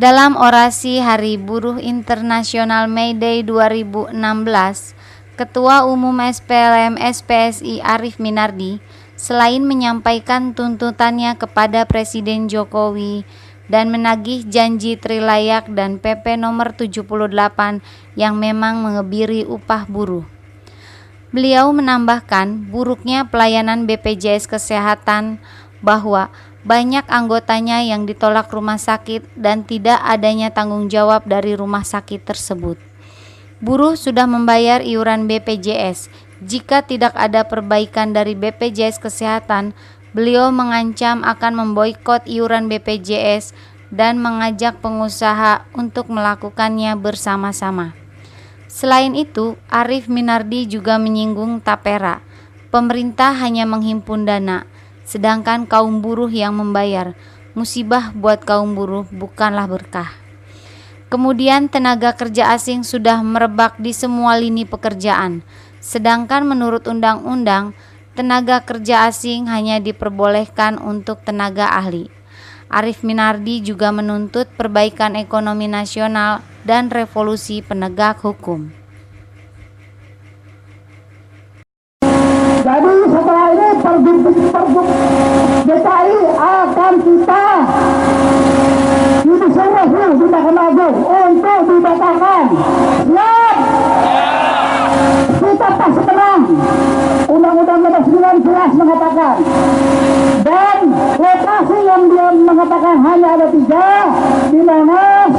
Dalam orasi Hari Buruh Internasional May Day 2016, Ketua Umum SPLM SPSI Arief Minardi selain menyampaikan tuntutannya kepada Presiden Jokowi dan menagih janji Trilayak dan PP nomor 78 yang memang mengebiri upah buruh. Beliau menambahkan buruknya pelayanan BPJS Kesehatan, bahwa banyak anggotanya yang ditolak rumah sakit dan tidak adanya tanggung jawab dari rumah sakit tersebut. Buruh sudah membayar iuran BPJS. Jika tidak ada perbaikan dari BPJS Kesehatan, beliau mengancam akan memboikot iuran BPJS dan mengajak pengusaha untuk melakukannya bersama-sama. Selain itu, Arief Minardi juga menyinggung tapera. Pemerintah hanya menghimpun dana, sedangkan kaum buruh yang membayar. Musibah buat kaum buruh, bukanlah berkah. Kemudian tenaga kerja asing sudah merebak di semua lini pekerjaan, sedangkan menurut undang-undang, tenaga kerja asing hanya diperbolehkan untuk tenaga ahli. Arief Minardi juga menuntut perbaikan ekonomi nasional dan revolusi penegak hukum. Jadi setelah ini Pergub DKI akan kita disuruh di Mahkamah Agung untuk dibatalkan. Siap? Kita pasti tenang. Undang-Undang Nomor 9 jelas mengatakan, dan lokasi yang dia mengatakan hanya ada 3, di Monas,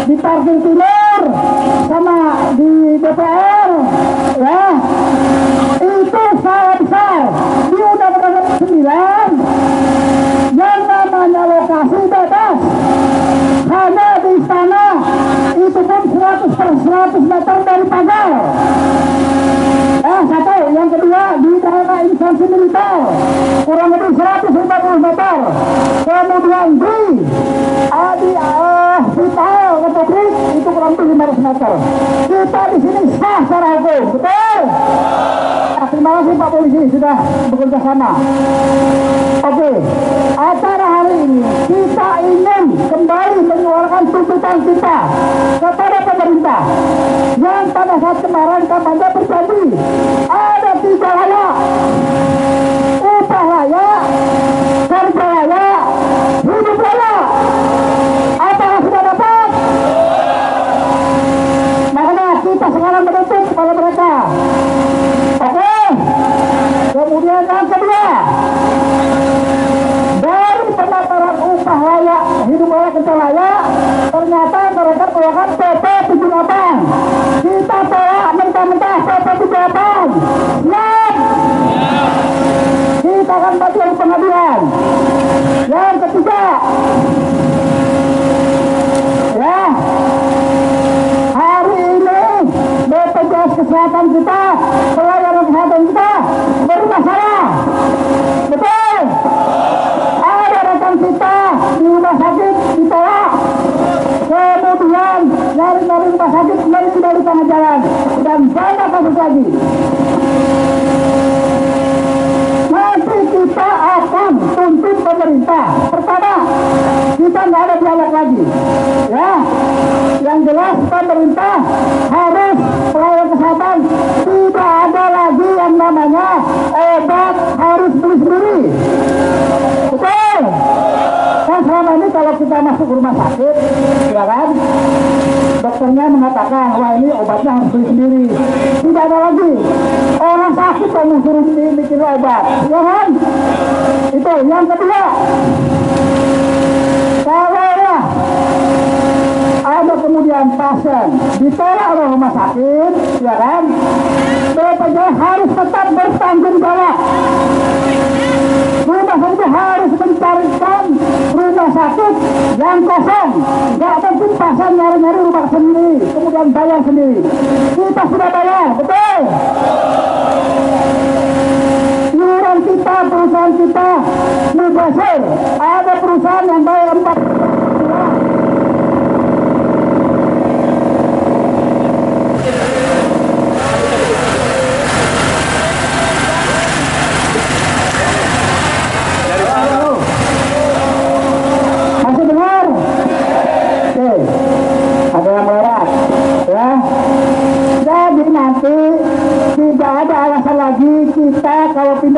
di Parkir Timur, sama di DPR, ya. Itu salah besar. Di Undang-Undang 9 yang namanya lokasi bebas hanya di istana, itu pun 100 meter dari pagar. Satu, yang kedua di daerah instansi militer kurang lebih 150 meter. Kemudian di hospital Republik itu kurang lebih 500 meter. Kita di sini sah secara hukum, betul? Terima kasih Pak Polisi sudah bekerja sama. Oke, acara hari ini kita ingin kembali menyuarakan tuntutan kita kepada pemerintah yang pada saat kemarin kampanye berjanji ada 3 layak: upah layak, kerja layak, hidup layak. Apakah sudah dapat? Makanya kita sekarang menuntut kepada mereka. Oke. Kemudian yang kedua, dari penataran upah layak, hidup layak, kerja layak, ternyata mereka melakukan PP 78. Kita tolak mentah-mentah PP 78. Siap? Kita akan bagi dari pengadilan. Yang ketiga, ya, hari ini BPJS Kesehatan kita, pelayanan kesehatan kita bermasalah. Betul? Ada rekan kita di rumah sakit ditolak, kemudian nyari-nyari rumah sakit meninggal di tengah jalan, dan banyak kasus lagi. Nanti kita akan tuntut pemerintah. Pertama, kita nggak ada dialog lagi, ya. Yang jelas pemerintah harus pelayanan kesehatan, tidak ada lagi yang namanya obat harus beli sendiri. Betul? Kan selama ini kalau kita masuk rumah sakit, ya kan, dokternya mengatakan, wah ini obatnya harus beli sendiri. Tidak ada lagi orang sakit yang suruh bikin obat, ya kan? Itu yang kedua. Kalau ada kemudian pasien ditolak oleh rumah sakit, ya kan, BPJS harus tetap bertanggung jawab. Rumah sakit harus mencarikan rumah sakit yang kosong. Gak mungkin pasien nyari-nyari rumah sendiri, kemudian bayar sendiri. Kita sudah bayar, betul? Iuran kita, perusahaan kita mubazir. Ada perusahaan yang bayar 4. Masih dengar? Oke.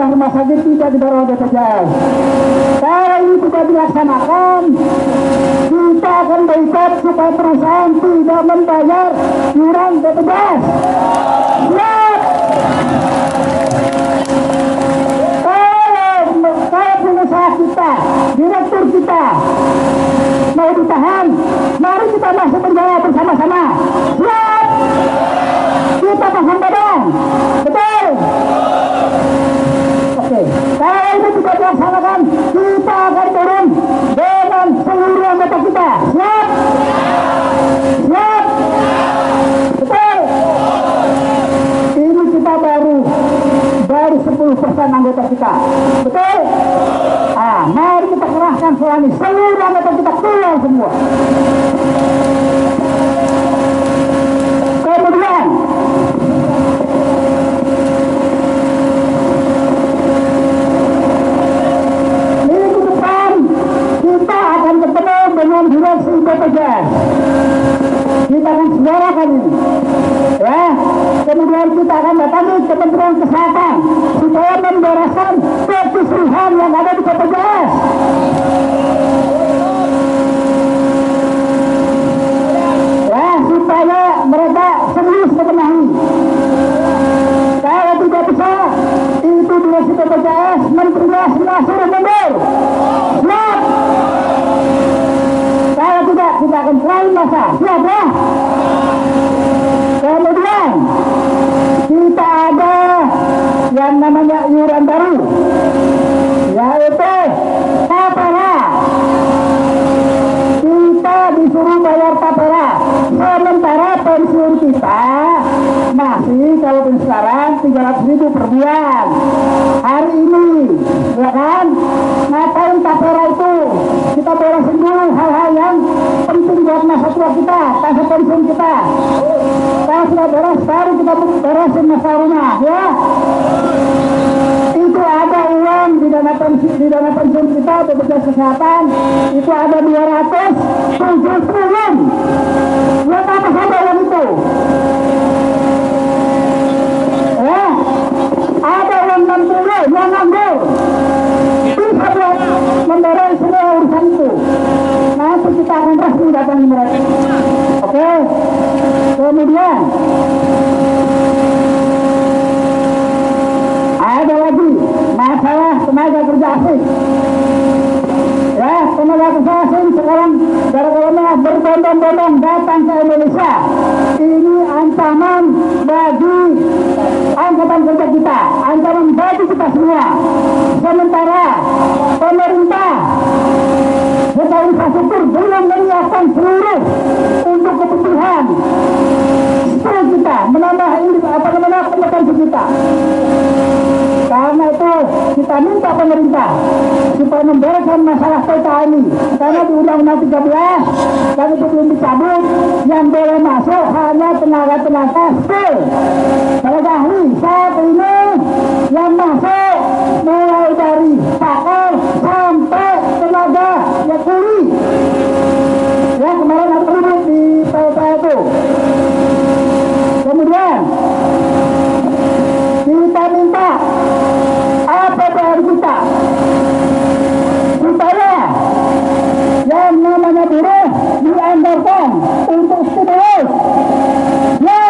sebuah rumah sakit tidak di bawah BPJS. Kalau ini tidak dilaksanakan, kita akan boikot supaya perusahaan tidak membayar iuran BPJS. Siap. Kalau pengusaha kita, direktur kita mau ditahan, mari kita masuk penjara bersama-sama. Siap. Kita pasang badan. Betul. Oke. Kalau itu tidak dilaksanakan, kita akan turun dengan seluruh anggota kita. Siap. Siap. Betul. Ini kita baru 10% anggota kita. Betul. Mari kita kerahkan selani seluruh anggota kita keluar semua. Kemudian minggu depan kita akan ketemu dengan direksi BPJS. Kita akan suarakan ini, ya. Kemudian kita akan datangi Kementerian Kesehatan supaya membereskan kekisruhan yang ada di BPJS. Ya, supaya mereka serius membenahi. Kalau tidak bisa, itu direksi BPJS, menterinya semua suruh mundur. Siap. Kalau tidak, kita akan selain masa. Siap ya. Kemudian kita ada yang namanya iuran baru, yaitu tapera. Kita disuruh bayar tapera, sementara pensiun kita masih kalau sekarang 300.000 per bulan. Hari ini, ya kan? Ngapain tapera itu? Kita beresin dulu hal-hal yang penting buat masa tua kita, masa pensiun kita. Kalau sudah beres, baru kita beresin masa rumah, ya. Itu ada uang di dana pensiun kita, BPJS Kesehatan, itu ada 207 triliun. Buat apa saja uang itu? Ya, ada uang 6 triliun yang nganggur. Bisa buat memberes semua urusan itu. Nanti kita akan resmi datangi mereka. Oke. Kemudian ada lagi masalah tenaga kerja asing. Ya, tenaga kerja asing sekarang gara-gara berbondong-bondong datang ke Indonesia. Ini ancaman bagi angkatan kerja kita, ancaman bagi kita semua. Sementara pemerintah serta infrastruktur belum menyiapkan seluruh untuk kebutuhan kita, menambah kompetensi kita. Karena itu kita minta pemerintah supaya membereskan masalah TKA ini. Karena di Undang-Undang 13 dan itu belum dicabut, yang boleh masuk hanya tenaga-tenaga skill, tenaga ahli. Saat ini yang masuk mulai dari pakar sampai tenaga yang kuli. Ya, kemarin aku duduk di PPA itu. Kemudian kita minta APBN kita supaya yang namanya buruh dianggarkan untuk stimulus. Ya,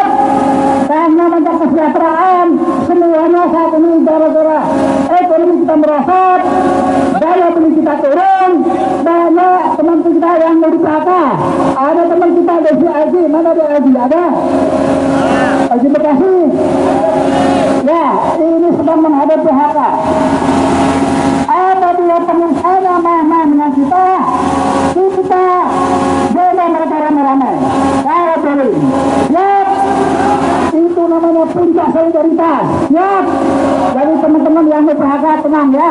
karena namanya kesejahteraan semuanya saat ini gara-gara ekonomi kita merosot, daya beli kita turun, banyak teman kita yang mau di-PHK. Ada teman kita Desi Aji, mana dia Aji? Ada? Aji Bekasi. Ya, ini sedang menghadapi PHK. Apabila pengusaha mahal dengan kita jangan mereka ramai-ramai. Kalau boleh, siap. Itu namanya puncak solidaritas. Siap. Jadi teman-teman yang mau PHK tenang ya.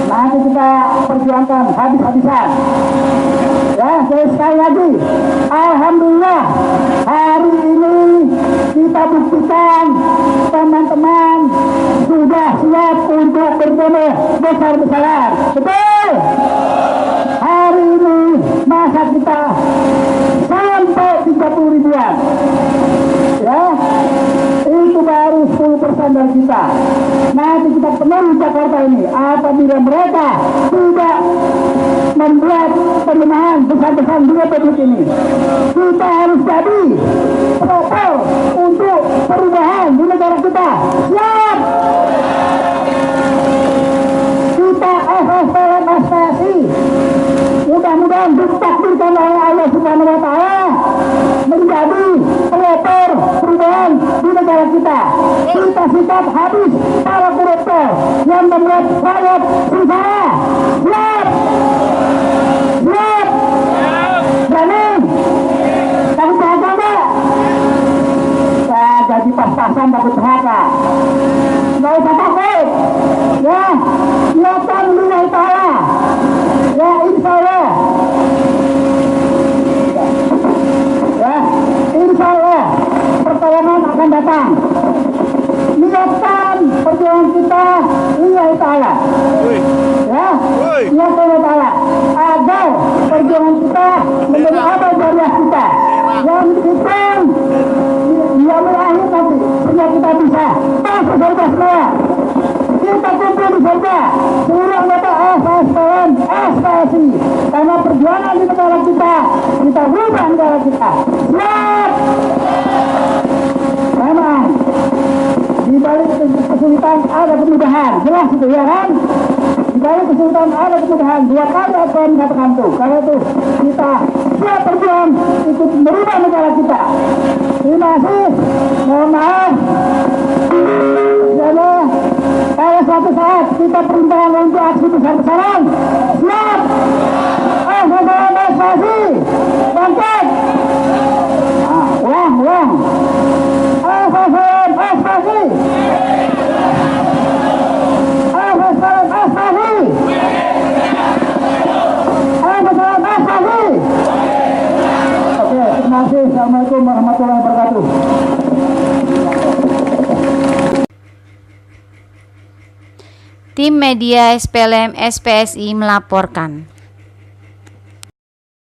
Nanti kita perjuangkan habis-habisan. Ya, sekali lagi, alhamdulillah hari ini kita buktikan teman-teman sudah siap untuk berdemo besar-besaran. Betul? Hari ini masa kita sampai 30 ribuan. Ya, itu baru 10% dari kita. nanti kita penuhi Jakarta ini apabila mereka tidak membuat perubahan besar-besar di Republik ini. Kita harus jadi pelopor untuk perubahan di negara kita. Siap! Kita FSPSI mudah-mudahan ditakdirkan oleh Allah Subhanahu wa Ta'ala menjadi pelopor perubahan di negara kita. Kita sikat habis para koruptor yang membuat rakyat sengsara. Siap! Siap! Berani? Kamu jaga enggak? Saya jadi pas-pasan takut neraka. Nggak usah takut. Ya, silakan lillahi ta'ala. Ya, insya Allah. Ya, insya Allah pertolongan akan datang. Niatkan perjuangan kita lillahi ta'ala. Ya, lillahi ta'ala. Agar perjuangan kita menjadi amal jariah kita. Yang hitam yang berakhir nanti sehingga kita bisa masuk surga semua. Kita kumpul di surga seluruh anggota FSPSI karena perjuangan di negara kita berubah negara kita. Siap! Memang di balik kesulitan ada kemudahan, jelas itu ya kan? Di balik kesulitan ada kemudahan. 2 kali apa yang dikatakan tuh. Karena itu kita siap berjuang ikut merubah negara kita. Terima kasih. Mohon maaf. Jadi kalau suatu saat kita perintahkan untuk aksi besar-besaran, siap. FSPSI bangkit. Ulang. FSPSI. Oke, terima kasih. Assalamualaikum warahmatullahi wabarakatuh. Tim Media SPLM SPSI melaporkan.